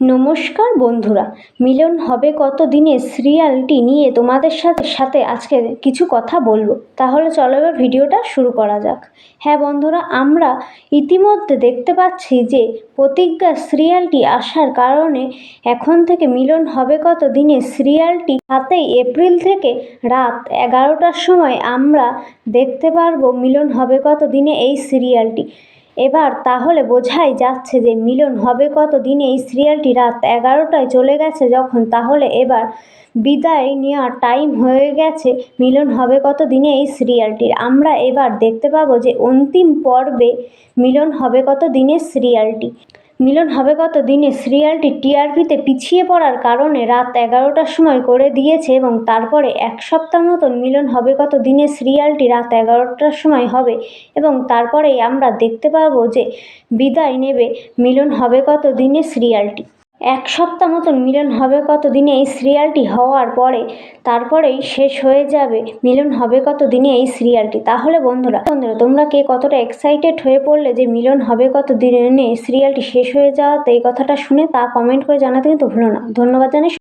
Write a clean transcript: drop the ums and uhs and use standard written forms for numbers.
নমস্কার বন্ধুরা, মিলন হবে কত দিনে সিরিয়ালটি নিয়ে তোমাদের সাথে আজকে কিছু কথা বলবো। তাহলে চলো এবার ভিডিওটা শুরু করা যাক। হ্যাঁ বন্ধুরা, আমরা ইতিমধ্যে দেখতে পাচ্ছি যে প্রতিজ্ঞা সিরিয়ালটি আসার কারণে এখন থেকে মিলন হবে কত দিনে সিরিয়ালটি 7 এপ্রিল থেকে রাত 11টার সময় আমরা দেখতে পারবো মিলন হবে কত দিনে এই সিরিয়ালটি। এবার তাহলে বোঝাই যাচ্ছে যে মিলন হবে কত দিনে এই সিরিয়ালটি রাত 11টায় চলে গেছে যখন, তাহলে এবার বিদায় নেওয়ার টাইম হয়ে গেছে মিলন হবে কত দিনে এই সিরিয়ালটির। আমরা এবার দেখতে পাবো যে অন্তিম পর্বে মিলন হবে কত দিনে সিরিয়ালটি। মিলন হবে কত দিনে সিরিয়ালটি টিআরপিতে পিছিয়ে পড়ার কারণে রাত 11টার সময় করে দিয়েছে এবং তারপরে 1 সপ্তাহ মতন মিলন হবে কত দিনে সিরিয়ালটি রাত 11টার সময় হবে এবং তারপরেই আমরা দেখতে পারবো যে বিদায় নেবে মিলন হবে কত দিনে সিরিয়ালটি। 1 সপ্তাহ মতন মিলন হবে কত দিনে এই সিরিয়ালটি হওয়ার পরে তারপরেই শেষ হয়ে যাবে মিলন হবে কত দিনে এই সিরিয়ালটি। তাহলে বন্ধুরা তোমরা কে কতটা এক্সাইটেড হয়ে পড়লে যে মিলন হবে কত দিনে সিরিয়ালটি শেষ হয়ে যাওয়াতে এই কথাটা শুনে তা কমেন্ট করে জানাতে কিন্তু ভুলো না। ধন্যবাদ জানাই।